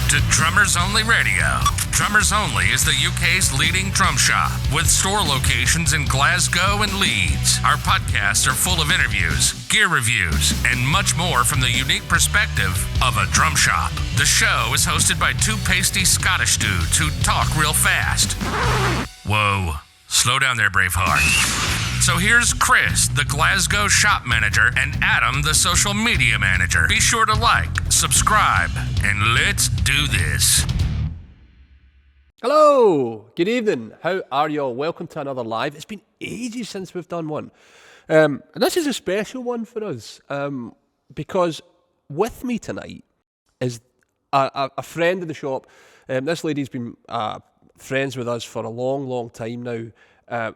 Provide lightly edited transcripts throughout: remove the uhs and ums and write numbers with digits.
to Drummers Only Radio. Drummers Only is the UK's leading drum shop with store locations in Glasgow and Leeds. Our podcasts are full of interviews, gear reviews, and much more from the unique perspective of a drum shop. The show is hosted by two pasty Scottish dudes who talk real fast. Whoa, slow down there, Braveheart. So here's Chris, the Glasgow shop manager, and Adam, the social media manager. Be sure to like, subscribe, and let's do this. Hello, good evening. How are you all? Welcome to another live. It's been ages since we've done one. And this is a special one for us because with me tonight is a friend of the shop. This lady's been friends with us for a long, long time now.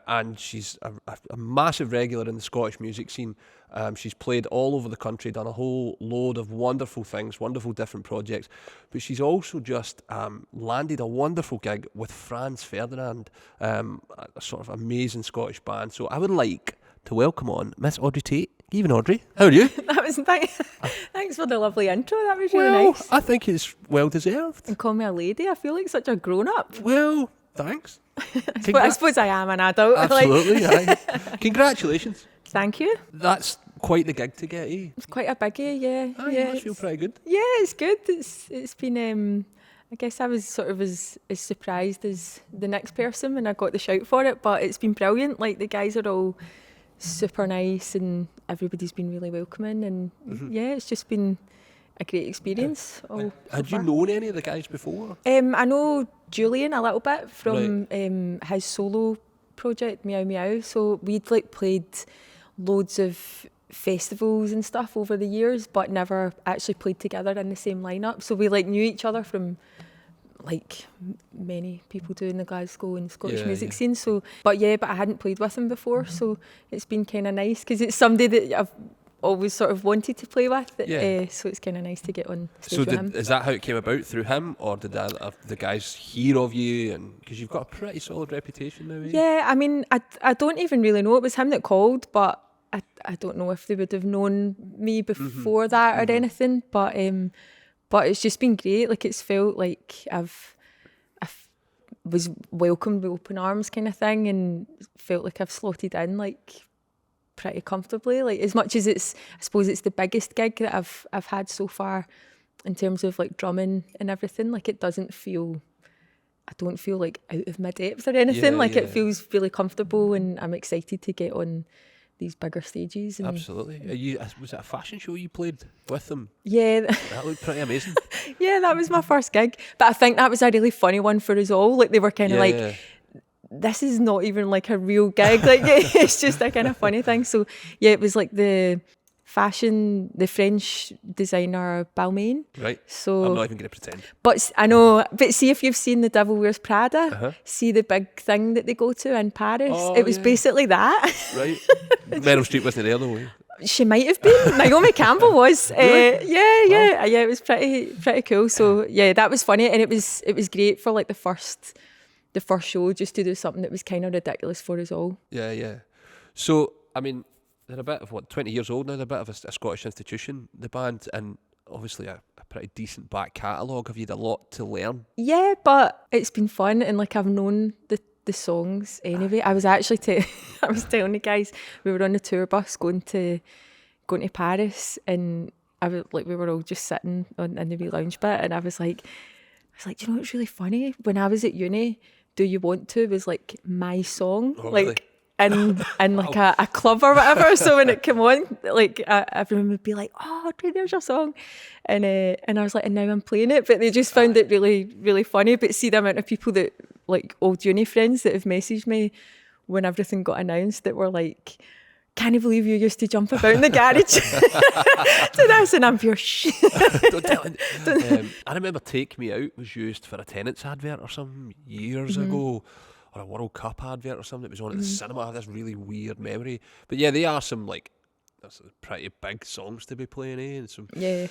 And she's a massive regular in the Scottish music scene. She's played all over the country, done a whole load of wonderful things, wonderful different projects. But she's also just landed a wonderful gig with Franz Ferdinand, a sort of amazing Scottish band. So I would like to welcome on Miss Audrey Tait. Even Audrey, how are you? Thanks for the lovely intro. That was really nice. I think it's well deserved. And call me a lady. I feel like such a grown-up. Well, thanks. I suppose I am an adult. Absolutely, aye. Congratulations. Thank you. That's quite the gig to get, eh? It's quite a biggie, yeah. Aye, you must feel pretty good. Yeah, it's good. It's been, I guess I was sort of as surprised as the next person when I got the shout for it, but it's been brilliant. Like, the guys are all super nice and everybody's been really welcoming and yeah, it's just been a great experience. Had you known any of the guys before? I know Julian a little bit from his solo project, Meow Meow. So we'd played loads of festivals and stuff over the years, but never actually played together in the same lineup. So we knew each other from many people do in the Glasgow and Scottish music scene. So, but I hadn't played with him before, so it's been kind of nice because it's somebody that I've always sort of wanted to play with. So it's kind of nice to get on stage with him. Is that how it came about, through him, or did the guys hear of you? And because you've got a pretty solid reputation now, eh? Yeah, I mean, I don't even really know. It was him that called, but I don't know if they would have known me before that or anything. But it's just been great. Like, it's felt like I was welcomed with open arms kind of thing, and felt like I've slotted in pretty comfortably. Like, as much as I suppose it's the biggest gig that I've had so far in terms of drumming and everything. Like, I don't feel like out of my depth or anything. It feels really comfortable, and I'm excited to get on these bigger stages. And absolutely. Was it a fashion show you played with them? Yeah. That looked pretty amazing. Yeah, that was my first gig. But I think that was a really funny one for us all. They were kind of this is not even a real gig. It's just a kind of funny thing. So yeah, it was the French designer Balmain. Right. So I'm not even going to pretend. But I know. But see, if you've seen The Devil Wears Prada, see the big thing that they go to in Paris. It was basically that. Right. Meryl Streep wasn't there though. She might have been. Naomi Campbell was. Really? Yeah. It was pretty cool. So yeah, that was funny, and it was great for the first show, just to do something that was kind of ridiculous for us all. Yeah. So I mean, they're a bit of 20 years old now. They're a bit of a Scottish institution, the band, and obviously a pretty decent back catalogue. Have you had a lot to learn? Yeah, but it's been fun, and I've known the songs anyway. I was actually I was telling the guys, we were on the tour bus going to Paris, and we were all just sitting in the wee lounge bit, and I was like, do you know what's really funny? When I was at uni, Do You Want To was my song. Really? In a club or whatever. So when it came on, everyone would be like, "Oh, Audrey, there's your song," and I was like, and now I'm playing it. But they just found it really, really funny. But see the amount of people that old uni friends that have messaged me when everything got announced that were like, "Can't you believe you used to jump about in the garage to this?" And I'm pure shit. Don't tell it. I remember Take Me Out was used for a Tenants advert or some years ago. Or a World Cup advert or something that was on at the cinema. I have this really weird memory. But yeah, they are some that's pretty big songs to be playing, eh? And some, yeah.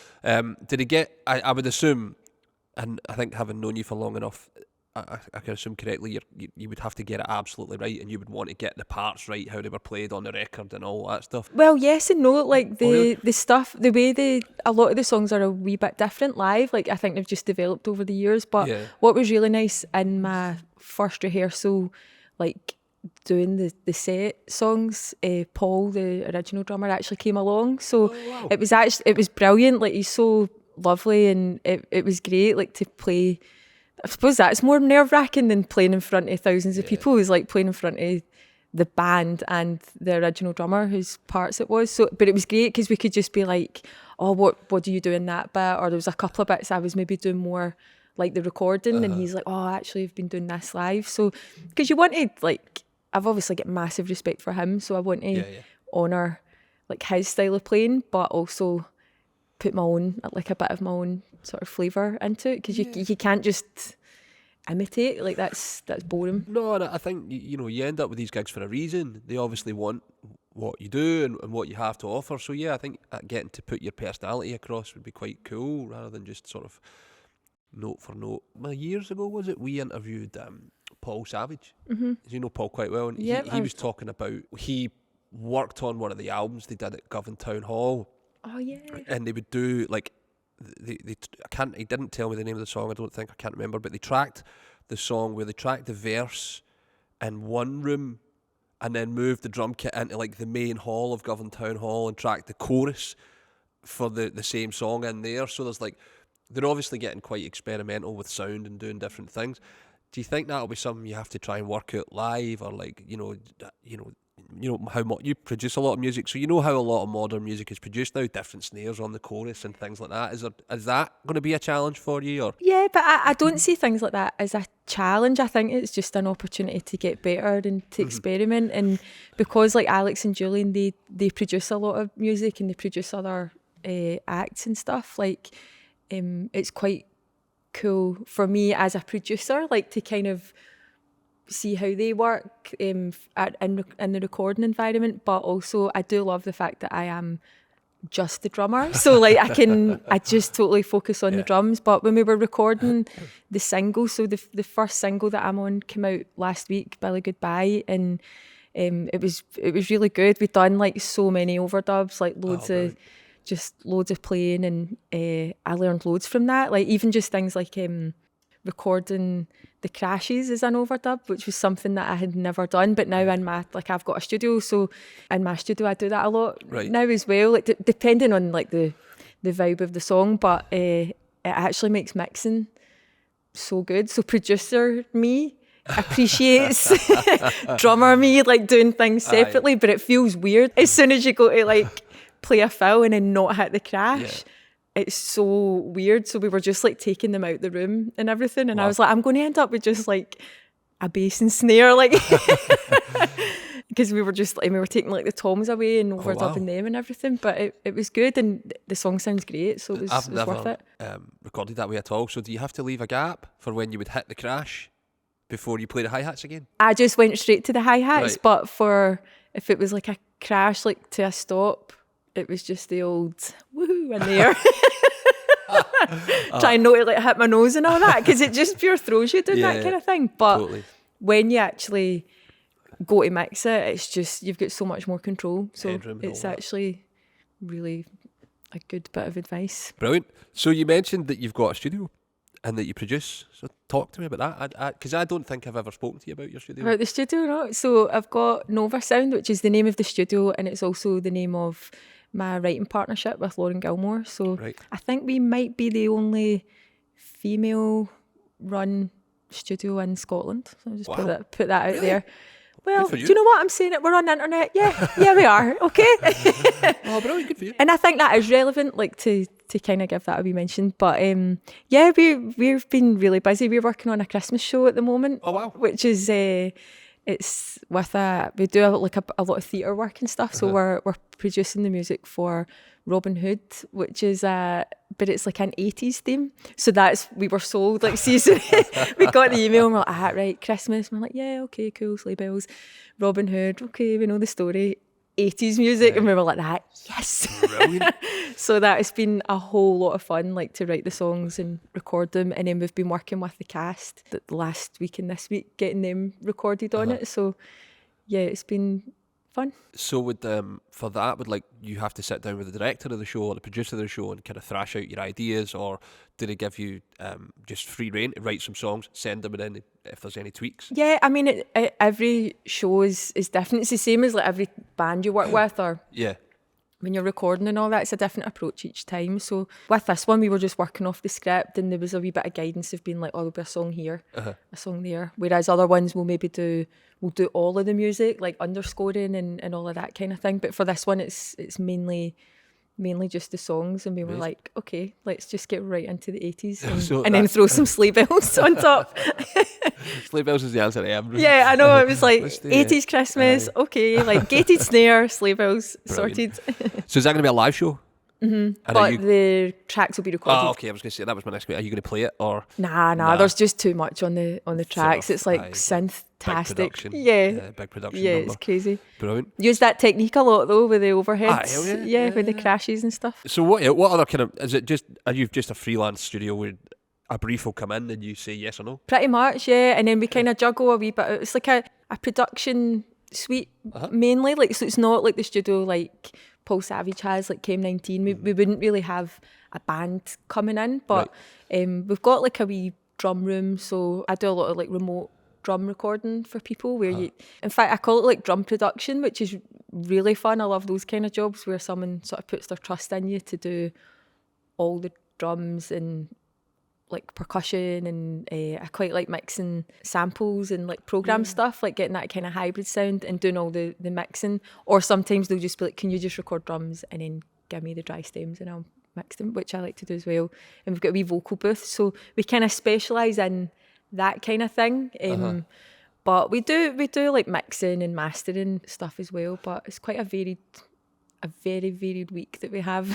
Did it get, I would assume, and I think having known you for long enough, I can assume correctly, you would have to get it absolutely right, and you would want to get the parts right, how they were played on the record and all that stuff. Well, yes and no. Like really? the stuff, the way a lot of the songs are a wee bit different live. Like I think they've just developed over the years. But what was really nice in my first rehearsal, like doing the set songs, Paul, the original drummer, actually came along. So it was brilliant. Like he's so lovely, and it was great. Like to play. I suppose that's more nerve-wracking than playing in front of thousands of people. Is like playing in front of the band and the original drummer whose parts it was. So, but it was great because we could just be like, oh, what do you do in that bit? Or there was a couple of bits I was maybe doing more like the recording, and he's like, oh, actually I've been doing this live. So, because you wanted, like, I've obviously got massive respect for him, so I want to honour like his style of playing, but also put my own, like a bit of my own sort of flavour into it, because you can't just imitate, like that's boring. No, and I think you end up with these gigs for a reason. They obviously want what you do and what you have to offer. So I think getting to put your personality across would be quite cool, rather than just sort of note for note. Years ago, was it, we interviewed Paul Savage. You know Paul quite well, and he was talking about, he worked on one of the albums they did at Govan Town Hall. Oh yeah. And they would do like he didn't tell me the name of the song, I can't remember, but they tracked the song where they tracked the verse in one room and then moved the drum kit into like the main hall of Govan Town Hall and tracked the chorus for the same song in there. So there's like, they're obviously getting quite experimental with sound and doing different things. Do you think that'll be something you have to try and work out live, or like, you know how much you produce a lot of music, so you know how a lot of modern music is produced now, different snares on the chorus and things like that. Is that going to be a challenge for you? Or yeah, but I don't see things like that as a challenge. I think it's just an opportunity to get better and to experiment. And because like Alex and Julian, they produce a lot of music and they produce other acts and stuff. Like it's quite cool for me as a producer, like to kind of see how they work in the recording environment. But also I do love the fact that I am just the drummer, so like I just totally focus on the drums. But when we were recording the single, so the first single that I'm on came out last week, Billy Goodbye, and it was really good. We'd done like so many overdubs, like loads of playing, and I learned loads from that. Like even just things like recording the crashes as an overdub, which was something that I had never done. But now I've got a studio, so in my studio I do that a lot now as well. Like depending on like the vibe of the song, but it actually makes mixing so good. So producer me appreciates drummer me like doing things separately, but it feels weird as soon as you go to like play a fill and then not hit the crash. It's so weird. So we were just like taking them out the room and everything, and I was like, I'm going to end up with just like a bass and snare, like because we were taking like the toms away and overdubbing them and everything. But it was good, and the song sounds great, so it was worth it. Recorded that way at all. So do you have to leave a gap for when you would hit the crash before you play the hi-hats again? I just went straight to the hi-hats, but if it was like a crash like to a stop, it was just the old woohoo in there. Trying not to like hit my nose and all that, because it just pure throws you doing that kind of thing. But when you actually go to mix it, it's just, you've got so much more control. So it's actually really a good bit of advice. Brilliant. So you mentioned that you've got a studio and that you produce. So talk to me about that, because I don't think I've ever spoken to you about your studio. About the studio, no. So I've got Nova Sound, which is the name of the studio, and it's also the name of my writing partnership with Lauren Gilmore. So I think we might be the only female-run studio in Scotland. So I'll just put that out there. Well, do you know what? I'm saying it. We're on the internet. Yeah, we are. Okay. Oh, brilliant. Good for you. And I think that is relevant, like to kind of give that a wee mention. But we've been really busy. We're working on a Christmas show at the moment. Oh wow! Which is it's with we do a lot of theatre work and stuff. So we're producing the music for Robin Hood, which is but it's like an 80s theme. So we were sold, like, see, so we got the email and we're like, right, Christmas. And we're like, yeah, okay, cool, sleigh bells, Robin Hood, okay, we know the story, 80s music. And we were like, yes. Brilliant. So that has been a whole lot of fun, like to write the songs and record them. And then we've been working with the cast the last week and this week, getting them recorded on it. So yeah, it's been fun. So would for that, would like you have to sit down with the director of the show or the producer of the show and kind of thrash out your ideas, or do they give you just free rein to write some songs, send them in if there's any tweaks? Yeah, I mean, every show is different. It's the same as like every band you work with, or when you're recording and all that, it's a different approach each time. So with this one, we were just working off the script, and there was a wee bit of guidance of being like, oh, there'll be a song here, a song there. Whereas other ones we'll do all of the music, like underscoring and all of that kind of thing. But for this one, it's mainly just the songs, and we were like, okay, let's just get right into the 80s and then throw some sleigh bells on top. Sleigh bells is the answer to everything. Yeah, I know, it was like 80s Christmas, okay, like gated snare, sleigh bells, sorted. So is that going to be a live show? Mm-hmm. But the tracks will be recorded. Oh, okay, I was going to say, that was my next question. Are you going to play it, or? Nah, there's just too much on the tracks. It's like synth-tastic. Big production Yeah, number. It's crazy. Brilliant. Use that technique a lot though with the overheads. Yeah, with the crashes and stuff. So what other kind of, is it just, are you just a freelance studio where a brief will come in and you say yes or no? Pretty much, yeah. And then we kind of juggle a wee bit. It's like a production suite mainly. Like, so it's not like the studio like Paul Savage has, like KM19. We wouldn't really have a band coming in, but we've got like a wee drum room. So I do a lot of like remote drum recording for people where in fact I call it like drum production, which is really fun. I love those kind of jobs where someone sort of puts their trust in you to do all the drums and like percussion, and I quite like mixing samples and like program stuff, like getting that kind of hybrid sound and doing all the mixing. Or sometimes they'll just be like, can you just record drums and then give me the dry stems and I'll mix them, which I like to do as well. And we've got a wee vocal booth, so we kind of specialise in that kind of thing. But we do like mixing and mastering stuff as well, but it's quite a very varied week that we have.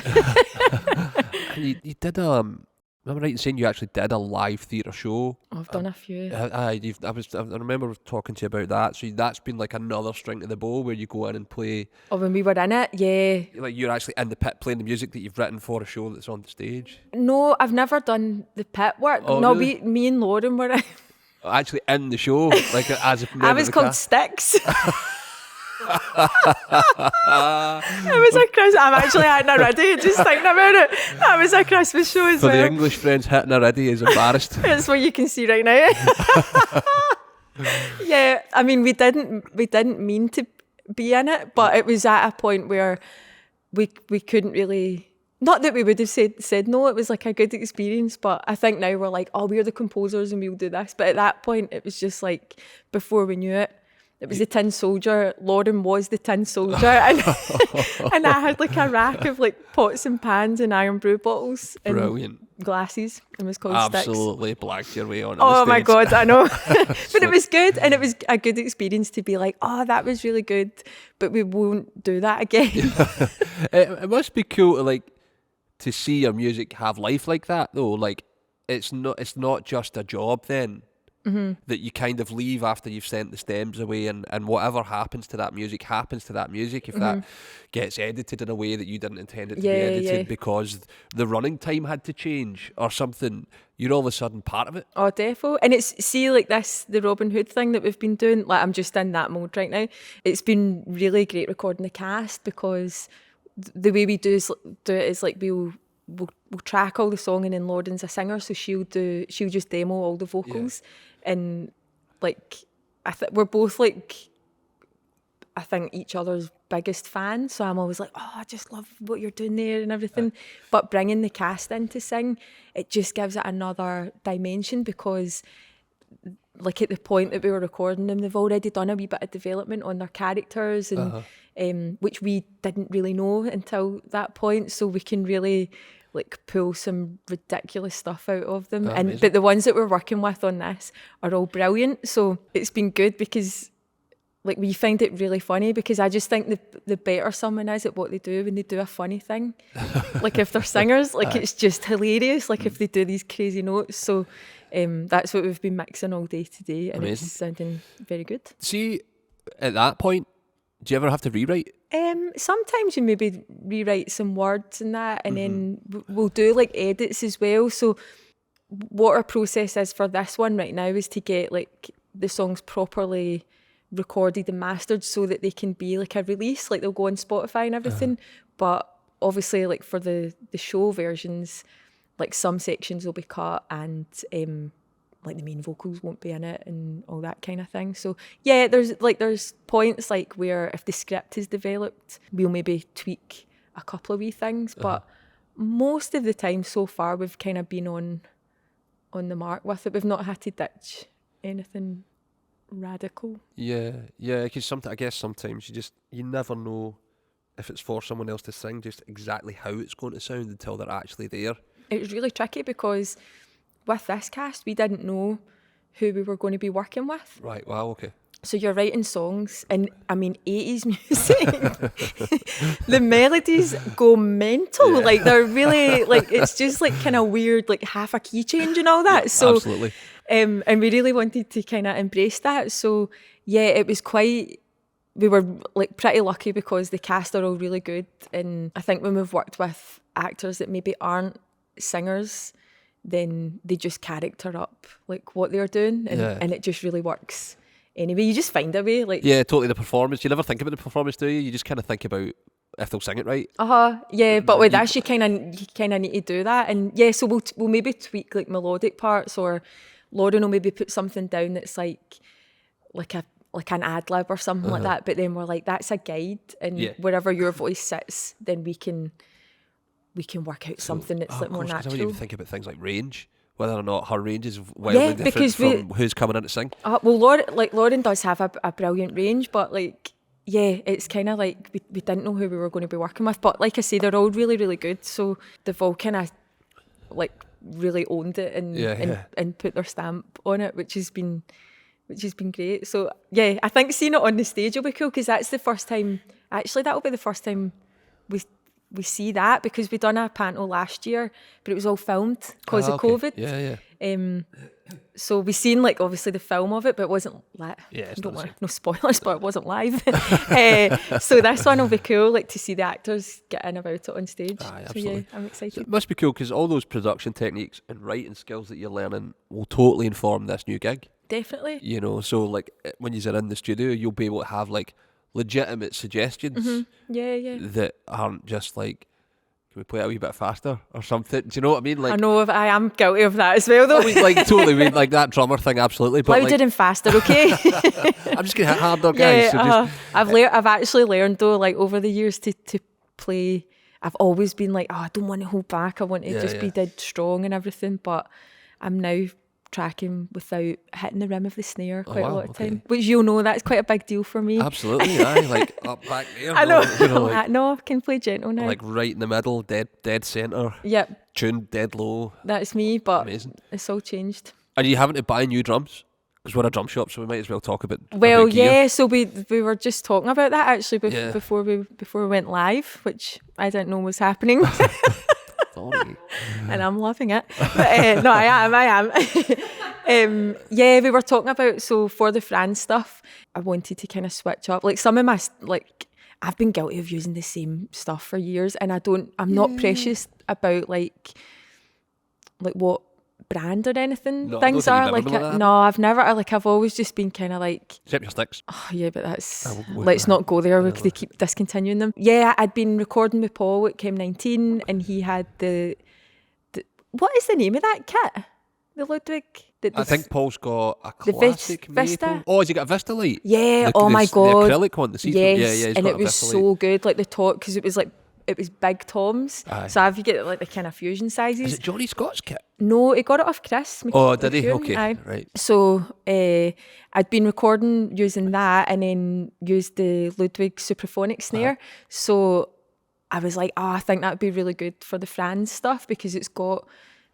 You did am I right in saying you actually did a live theatre show? I've done a few. I remember talking to you about that. So that's been like another string to the bow where you go in and play. Oh, when we were in it, yeah. Like you're actually in the pit playing the music that you've written for a show that's on the stage. No, I've never done the pit work. Oh, no, really? me and Lauren were in. Actually in the show, like as a member I was of the called cast. Sticks. It was a Christmas. I'm actually hitting a ready just thinking about it. That was a Christmas show as For well. the English friends, hitting already is embarrassed. It's what you can see right now. Yeah, I mean, we didn't mean to be in it, but it was at a point where we couldn't really. Not that we would have said no. It was like a good experience, but I think now we're like, oh, we're the composers and we'll do this. But at that point, it was just like before we knew it. It was the Tin Soldier. Lauren was the Tin Soldier, and and I had like a rack of like pots and pans and iron brew bottles and Brilliant. Glasses, and was called Absolutely Sticks. blacked your way on. Oh my God, I know. But it was good, and it was a good experience to be like, oh, that was really good, but we won't do that again. It must be cool to see your music have life like that though. Like it's not just a job then. Mm-hmm. That you kind of leave after you've sent the stems away, and whatever happens to that music happens to that music. If that gets edited in a way that you didn't intend it to be edited because the running time had to change or something, you're all of a sudden part of it. Oh, defo. And it's, see, like this, the Robin Hood thing that we've been doing, like I'm just in that mode right now. It's been really great recording the cast, because the way we do it is like we'll track all the song, and then Lauren's a singer, so she'll just demo all the vocals. And like we're both like, I think, each other's biggest fans, so I'm always like, oh, I just love what you're doing there and everything. But bringing the cast in to sing, it just gives it another dimension, because like at the point that we were recording them, they've already done a wee bit of development on their characters, and which we didn't really know until that point, so we can really like pull some ridiculous stuff out of them. But the ones that we're working with on this are all brilliant, so it's been good, because like we find it really funny, because I just think the better someone is at what they do when they do a funny thing, like if they're singers, like it's just hilarious, like if they do these crazy notes. So that's what we've been mixing all day today, and It's sounding very good. See, at that point, do you ever have to rewrite? Sometimes you maybe rewrite some words and that, and then we'll do like edits as well. So what our process is for this one right now is to get like the songs properly recorded and mastered so that they can be like a release, like they'll go on Spotify and everything. But obviously, like for the show versions, like some sections will be cut and like the main vocals won't be in it and all that kind of thing. So yeah, there's points like where if the script is developed, we'll maybe tweak a couple of wee things, but most of the time so far we've kind of been on the mark with it. We've not had to ditch anything radical. Yeah, because I guess sometimes you never know if it's for someone else to sing just exactly how it's going to sound until they're actually there. It was really tricky because with this cast we didn't know who we were going to be working with. Right, wow, okay. So you're writing songs, and I mean 80s music, the melodies go mental. Like they're really like, it's just like kind of weird, like half a key change and all that. Yeah, so absolutely. And we really wanted to kind of embrace that. So yeah, it was we were like pretty lucky because the cast are all really good. And I think when we've worked with actors that maybe aren't singers, then they just character up like what they're doing, and it just really works. Anyway, you just find a way. Like, yeah, totally. The performance, you never think about the performance, do you? You just kind of think about if they'll sing it right. Yeah, but with this, you kind of need to do that, and yeah. So we'll maybe tweak like melodic parts, or Lauren will maybe put something down that's like an ad lib or something like that. But then we're like, that's a guide, and wherever your voice sits, then we can work out something that's like more natural. I don't even think about things like range. Whether or not her range is wildly different from who's coming in to sing. Well, Lauren does have a brilliant range, but like, yeah, it's kind of like we didn't know who we were going to be working with. But like I say, they're all really, really good. So they've all kind of like really owned it and put their stamp on it, which has been great. So yeah, I think seeing it on the stage will be cool because that's the first time. Actually, that'll be the first time we see that, because we done a panto last year, but it was all filmed because of COVID. Yeah. So we seen like obviously the film of it, but it wasn't live. Yeah, no spoilers, but it wasn't live. So this one will be cool, like to see the actors get in about it on stage. Absolutely. So yeah, I'm excited. So it must be cool because all those production techniques and writing skills that you're learning will totally inform this new gig. Definitely. You know, so like when you're in the studio, you'll be able to have like legitimate suggestions that aren't just like, can we play it a wee bit faster or something? Do you know what I mean? Like, I know I am guilty of that as well, though. Like totally, mean like that drummer thing, absolutely. But louder and faster, okay? I'm just gonna hit harder, guys. Yeah, I've actually learned though, like over the years to play. I've always been like, I don't want to hold back. I want to just be dead strong and everything. But I'm now tracking without hitting the rim of the snare quite a lot of time, which you'll know that's quite a big deal for me. Absolutely, like up back there. I know. You know, like, no, I can play gentle now. Like right in the middle, dead centre. Yep. Tuned dead low. That's me, but amazing. It's all changed. Are you having to buy new drums? Because we're a drum shop, so we might as well talk about. Well, gear. yeah. So we were just talking about that actually before we went live, which I didn't know was happening. And I'm loving it. But, no, I am. Yeah, we were talking about, so for the Franz stuff, I wanted to kind of switch up. Like some of my, like, I've been guilty of using the same stuff for years, and I'm not precious about like what brand or anything things are. Like, no, I've never, I've always just been kind of like, except your sticks. Oh yeah, but let's not go there because they keep discontinuing them. Yeah, I'd been recording with Paul at Chem 19, and he had the what is the name of that kit? The Ludwig. I think Paul's got a classic Vista. Oh, has he got a Vista Light? Yeah. My God. The acrylic one. The yes. And it was so good. Like the top, because it was big toms. Aye. So if you get like the kind of fusion sizes. Is it Johnny Scott's kit? No, he got it off Chris. Oh, did he? Okay, Aye. right. So I'd been recording using that, and then used the Ludwig Superphonic snare. So I was like, I think that'd be really good for the Franz stuff, because it's got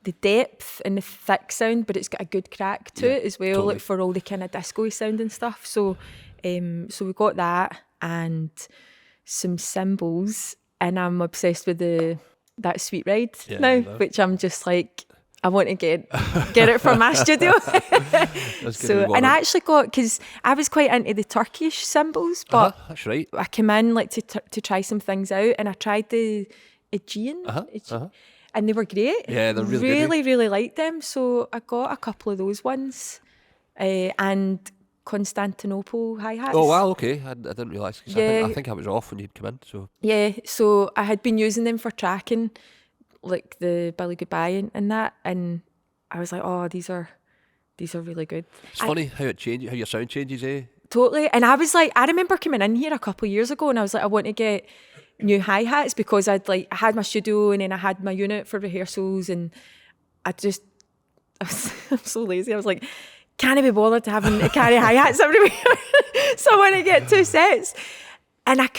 the depth and the thick sound, but it's got a good crack to it as well, totally. Like for all the kind of disco sound and stuff. So we got that and some cymbals, and I'm obsessed with that Sweet Ride now, which I'm just like, I want to get it from my studio. So, and I actually got, because I was quite into the Turkish cymbals, but that's right. I came in like to try some things out, and I tried the Aegean, and they were great. Yeah, they're really really, good. really liked them. So I got a couple of those ones, and Constantinople hi-hats. Oh wow, okay. I didn't realise. Yeah. I think I was off when you'd come in. So Yeah, so I had been using them for tracking, like the Billy Goodbye and that, and I was like, oh, these are really good. it's funny how it changes, how your sound changes, eh? Totally. And I was like, I remember coming in here a couple of years ago, and I was like, I want to get new hi-hats, because I had my studio, and then I had my unit for rehearsals, and I'm so lazy. I was like, can't I be bothered to carry hi-hats everywhere? So I want to get 2 sets. And I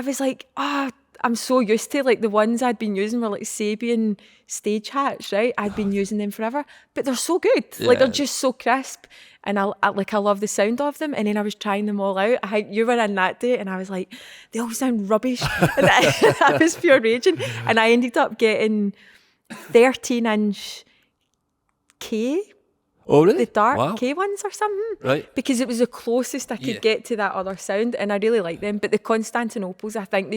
was like, I'm so used to like the ones I'd been using were like Sabian stage hats, right? I'd been using them forever, but they're so good. Like they're just so crisp, and I love the sound of them. And then I was trying them all out. You were in that day, and I was like, they all sound rubbish. And I was pure raging. And I ended up getting 13-inch K. Oh really? The dark Wow. K ones or something. Right. Because it was the closest I could get to that other sound, and I really like them. But the Constantinoples, I think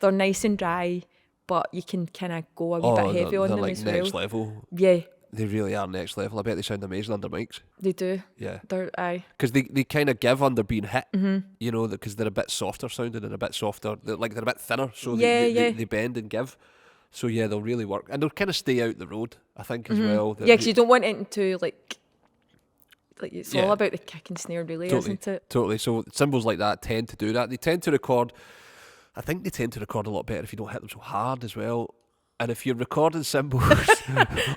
they're nice and dry, but you can kind of go a wee bit heavy on them like as next well. level. Yeah, They really are next level. I bet they sound amazing under mics. they do. Yeah. They're Because they kind of give under being hit, you know, because they're a bit softer sounding and a bit softer. They're a bit thinner, so they bend and give. So yeah, they'll really work, and they'll kind of stay out the road, I think, as well. Yeah, because you don't want it to like it's all about the kick and snare, really, isn't it? Totally. So cymbals like that tend to do that. They tend to record. I think they tend to record a lot better if you don't hit them so hard as well. And if you're recording cymbals,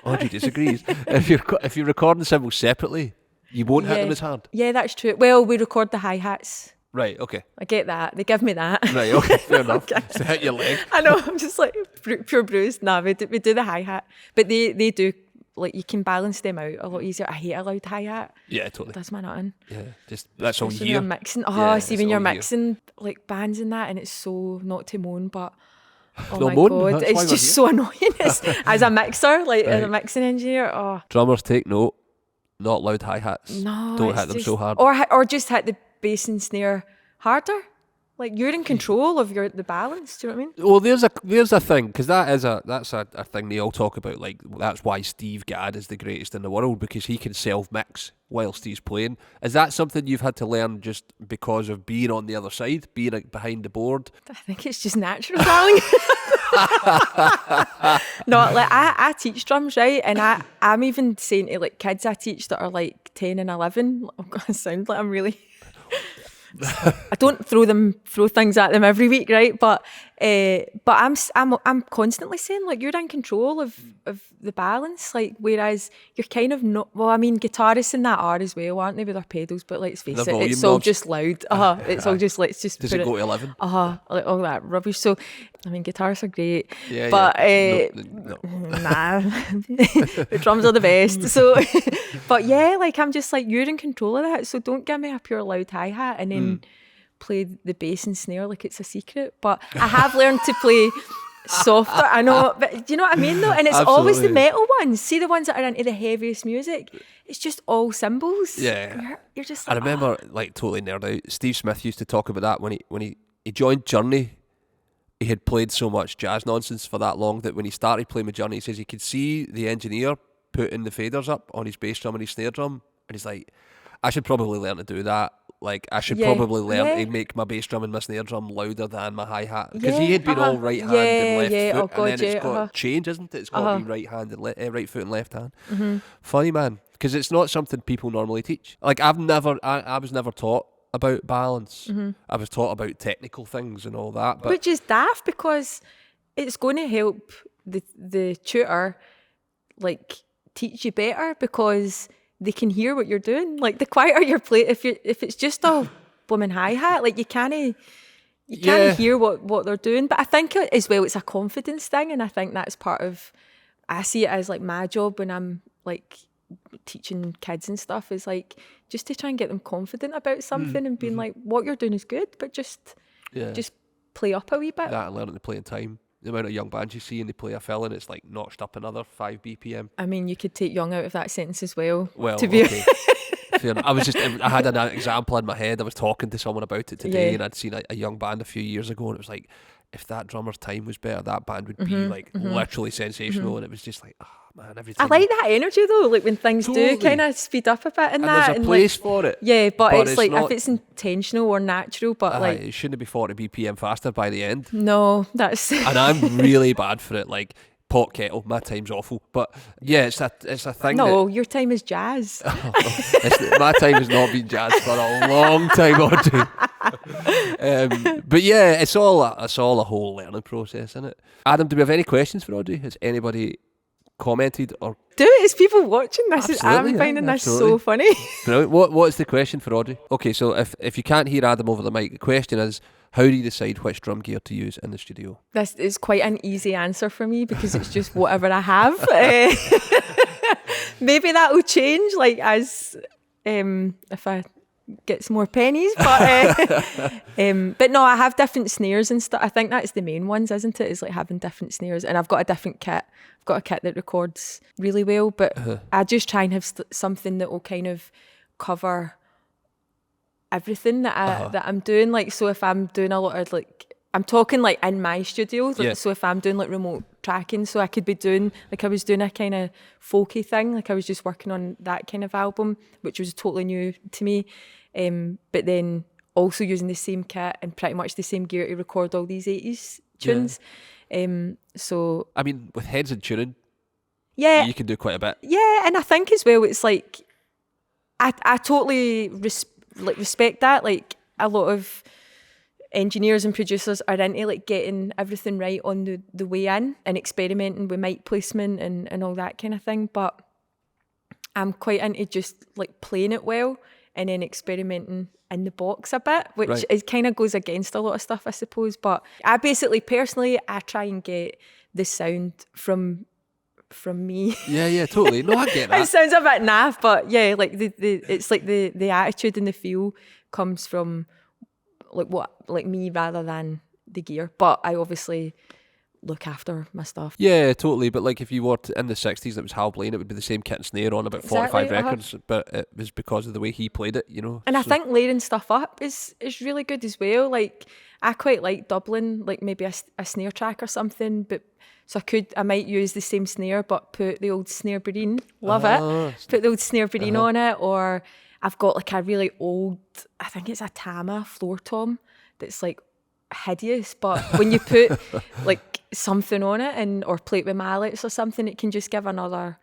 Audrey disagrees. If you're recording cymbals separately, you won't hit them as hard. Yeah, that's true. Well, we record the hi-hats. Right, okay. I get that. They give me that. Right, okay, fair enough. So hit your leg. I know, I'm just like pure bruised. Nah, we do the hi-hat. But they do, like, you can balance them out a lot easier. I hate a loud hi-hat. Yeah, totally. That's my nothing. Yeah, just that's all you Especially hear. when you're mixing. Yeah, See, when you're all you hear. mixing like bands and that, and it's so not to moan, but oh No my moan, god, that's why it's we're just here. so annoying. As a mixer, like as a Right. mixing engineer, Drummers take note, not loud hi-hats. no, Don't it's hit them just, so hard. or just hit the bass and snare harder. Like you're in control of the balance. Do you know what I mean? Well, there's a thing, because that's a thing they all talk about. Like, that's why Steve Gadd is the greatest in the world, because he can self-mix whilst he's playing. Is that something you've had to learn just because of being on the other side, being like, behind the board? I think it's just natural, darling. No, like I teach drums, right? And I'm even saying to like kids I teach that are like 10 and 11. I'm gonna sound like I'm really. I don't throw things at them every week, right? But I'm constantly saying like you're in control of the balance, like whereas you're kind of not. Well, I mean, guitarists and that are as well, aren't they, with their pedals? But let's face The it, volume it's all knobs. just loud. It's all just let's just. Does put it go to 11? Like all that rubbish. So, I mean, guitarists are great, Yeah, but No. nah, the drums are the best. So, but yeah, like I'm just like you're in control of that. So don't give me a pure loud hi-hat and then play the bass and snare like it's a secret. But I have learned to play softer. I know, but do you know what I mean though? And it's always the Absolutely. metal ones. See the ones that are into the heaviest music. It's just all cymbals. Yeah. You're just. I Like, remember, like, totally nerd out. Steve Smith used to talk about that when he joined Journey. He had played so much jazz nonsense for that long that when he started playing with Journey, he says he could see the engineer putting the faders up on his bass drum and his snare drum, and he's like, I should probably learn to do that. Like, I should probably learn to make my bass drum and my snare drum louder than my hi-hat. Because he had been all right hand and left foot, and then it's got to change, isn't it? It's got to be right hand and right foot and left hand. Funny, man, because it's not something people normally teach. Like, I was never taught about balance. I was taught about technical things and all that. But which is daft because it's going to help the tutor like teach you better because they can hear what you're doing. Like the quieter you're playing, if it's just a blooming hi-hat, like you can't hear what they're doing. But I think as well it's a confidence thing, and I think that's part of. I see it as like my job when I'm like teaching kids and stuff is like just to try and get them confident about something and being like, what you're doing is good, but just play up a wee bit. that and learning to play in time. the amount of young bands you see and they play a fill and it's like notched up another 5 BPM. I mean, you could take young out of that sentence as well. Well, to be okay. Fair enough. I had an example in my head. I was talking to someone about it today, and I'd seen a young band a few years ago, and it was like, if that drummer's time was better, that band would be like literally sensational. And it was just like, oh man, everything. I like that energy though, like when things do kind of speed up a bit in that. There's a place for it. Yeah, but it's like not, if it's intentional or natural, but like it shouldn't be 40 BPM faster by the end. No, that's. And I'm really bad for it. Like, pot kettle, my time's awful, but yeah, it's a thing. No, your time is jazz. My time has not been jazz for a long time, Audrey. But yeah, it's all a whole learning process, isn't it? Adam, do we have any questions for Audrey? Has anybody commented or? Do it. It's people watching this. Absolutely, I'm finding this so funny. Brilliant. What's the question for Audrey? Okay, so if you can't hear Adam over the mic, the question is, how do you decide which drum gear to use in the studio? This is quite an easy answer for me because it's just whatever I have. Maybe that will change, like as if I get some more pennies. But no, I have different snares and stuff. I think that's the main ones, isn't it? Is like having different snares, and I've got a different kit. I've got a kit that records really well, but I just try and have something that will kind of cover everything that I'm doing. Like, so if I'm doing a lot of like, I'm talking like in my studio, like, so if I'm doing like remote tracking, so I could be doing, like I was doing a kind of folky thing, like I was just working on that kind of album, which was totally new to me, but then also using the same kit and pretty much the same gear to record all these 80s tunes. So I mean, with heads and tuning, you can do quite a bit. Yeah, and I think as well, it's like I totally respect that. Like a lot of engineers and producers are into like getting everything right on the way in and experimenting with mic placement and all that kind of thing, but I'm quite into just like playing it well and then experimenting in the box a bit, which is kind of goes against a lot of stuff, I suppose. But I basically personally I try and get the sound from me. Yeah, totally. No, I get that. It sounds a bit naff, but yeah, like it's like the attitude and the feel comes from like me rather than the gear. But I obviously look after my stuff. Yeah, totally. But like if you were in the 60s, it was Hal Blaine, it would be the same kit and snare on about 45 records, but it was because of the way he played it, you know. And I think layering stuff up is really good as well. Like I quite like doubling, like maybe a snare track or something, but so I might use the same snare but put the old snare barine, it, put the old snare barine on it, or I've got like a really old, I think it's a Tama floor tom that's like hideous, but when you put like something on it or play it with mallets or something, it can just give another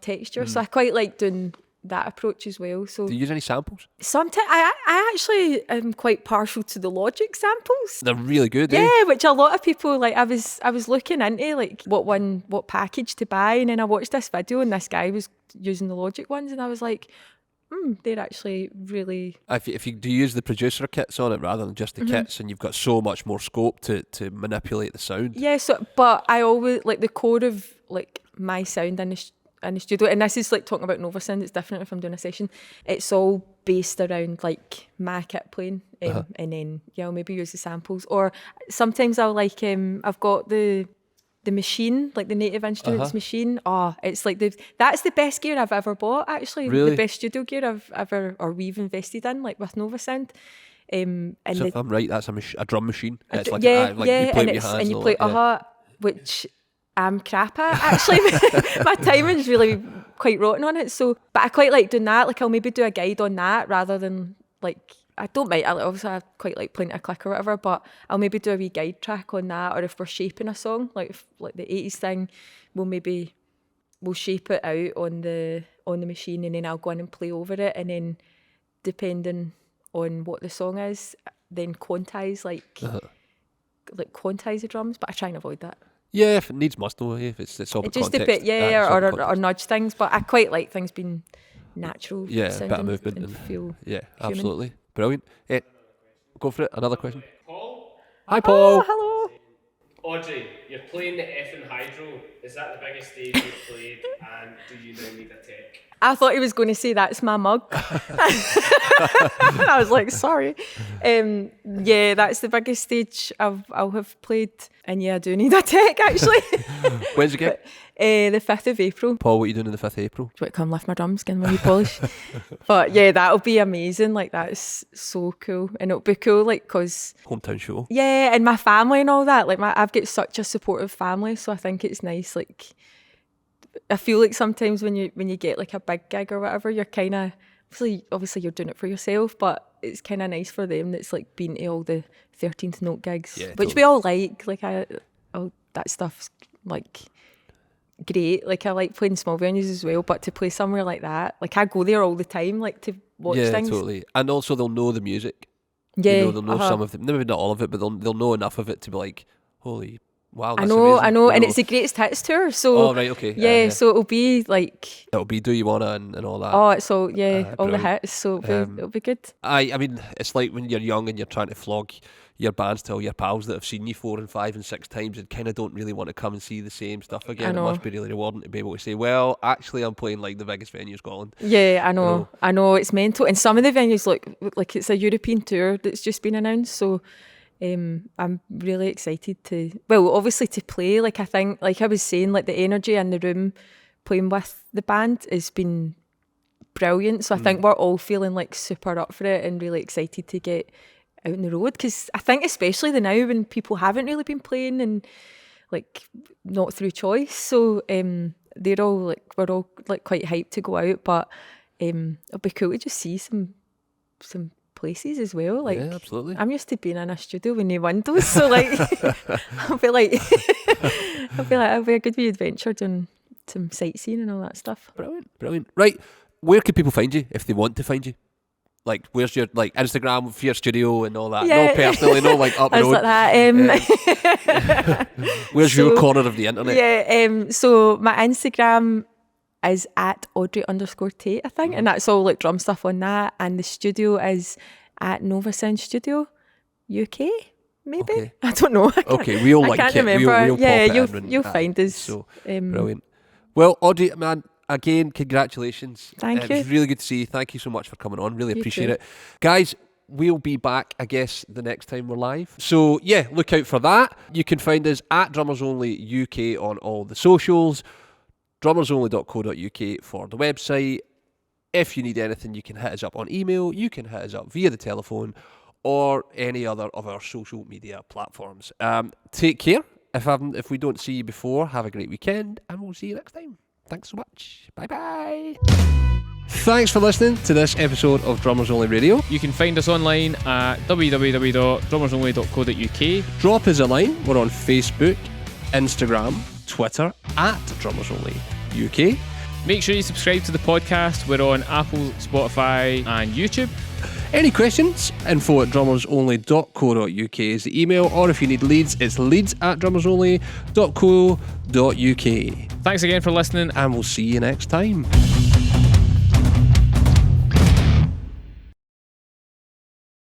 texture. So I quite like doing that approach as well. So do you use any samples? Sometimes I actually am quite partial to the Logic samples. They're really good. Which a lot of people like. I was looking into like what package to buy, and then I watched this video and this guy was using the Logic ones, and I was like, they're actually really. If you do use the producer kits on it rather than just the kits, and you've got so much more scope to manipulate the sound. Yeah. So, but I always like the core of like my sound in the studio, and this is like talking about Nova Sound. It's different if I'm doing a session. It's all based around like my kit playing, and then I'll maybe use the samples, or sometimes I'll like I've got the machine, like the Native Instruments machine. It's like that's the best gear I've ever bought, actually. Really? The best studio gear I've ever, or we've invested in, like with Nova Sound. And so if I'm right, that's a drum machine. It's like you play and with your hands and you play which I'm crap at, actually. My timing's really quite rotten on it. So, but I quite like doing that. Like I'll maybe do a guide on that rather than like, I don't mind. Obviously, I quite like playing a click or whatever, but I'll maybe do a wee guide track on that. Or if we're shaping a song, like the 80s thing, we'll shape it out on the machine, and then I'll go in and play over it, and then depending on what the song is, then quantize quantize the drums. But I try and avoid that. Yeah, if it needs must though, if it's all about just context. A bit, or nudge things. But I quite like things being natural. Yeah, a bit of movement and feel human. Absolutely. Brilliant. Go for it. Another question. Paul? Hi, Paul. Hello. Audrey, you're playing the effing Hydro. Is that the biggest stage you've played, and do you now need a tech? I thought he was going to say that's my mug. I was like, sorry. Yeah, that's the biggest stage I'll have played. And yeah, I do need a tech actually. When's the gig? The 5th of April. Paul, what are you doing on the 5th of April? Do you want to come lift my drums, give them a wee polish? But yeah, that'll be amazing. Like, that's so cool. And it'll be cool, like, because... Hometown show. Yeah, and my family and all that. Like, I've got such a supportive family, so I think it's nice. Like, I feel like sometimes when you get, like, a big gig or whatever, you're kind of... Obviously, you're doing it for yourself, but it's kind of nice for them that's, like, been to all the 13th note gigs, which we all like. Like, all that stuff's, like... great. Like, I like playing small venues as well, but to play somewhere like that, like, I go there all the time, like, to watch things. Yeah, totally. And also they'll know the music. Yeah, you know, they'll know some of it, maybe not all of it, but they'll know enough of it to be like, holy wow, that's I know, amazing. and it's the greatest hits tour, so oh right, okay, yeah, so it'll be like, it'll be Do You Wanna and all that. Oh, it's all all the brilliant. hits, so it'll be good. I mean, it's like when you're young and you're trying to flog your bands to all your pals that have seen you 4 and 5 and 6 times and kind of don't really want to come and see the same stuff again. It must be really rewarding to be able to say, well, actually I'm playing like the biggest venue in Scotland. Yeah, I know, it's mental. And some of the venues, like it's a European tour that's just been announced, so I'm really excited to, well, obviously to play. Like, I think, like I was saying, like the energy in the room playing with the band has been brilliant, so I think we're all feeling like super up for it and really excited to get out on the road, because I think especially the now when people haven't really been playing and like not through choice, so they're all like, we're all like quite hyped to go out, but it'll be cool to just see some places as well. Like, yeah, absolutely. I'm used to being in a studio with no windows, so like I'll be like it'll be a good wee adventure doing some sightseeing and all that stuff. Brilliant. Right, where can people find you if they want to find you? Like, where's your like Instagram for your studio and all that? Yeah. No, personally, no, like up the I was road. like that. Where's your corner of the internet? Yeah, so my Instagram is at Audrey_Tait, I think, and that's all like drum stuff on that. And the studio is at Nova Sound Studio UK, maybe. Okay. I don't know. Okay, we'll I like can't it. remember. We'll Yeah, pop it in you'll find us. So brilliant. Well, Audrey, man, again, congratulations. Thank you. you. It was really good to see you. Thank you so much for coming on. Really appreciate too. it. Guys, we'll be back, I guess, the next time we're live. So, yeah, look out for that. You can find us at Drummers Only UK on all the socials, drummersonly.co.uk for the website. If you need anything, you can hit us up on email. You can hit us up via the telephone or any other of our social media platforms. Take care. If we don't see you before, have a great weekend, and we'll see you next time. Thanks so much. Bye-bye. Thanks for listening to this episode of Drummers Only Radio. You can find us online at www.drummersonly.co.uk. Drop us a line. We're on Facebook, Instagram, Twitter, at Drummers Only UK. Make sure you subscribe to the podcast. We're on Apple, Spotify and YouTube. Any questions? info@drummersonly.co.uk is the email, or if you need leads, it's leads@drummersonly.co.uk. Thanks again for listening, and we'll see you next time.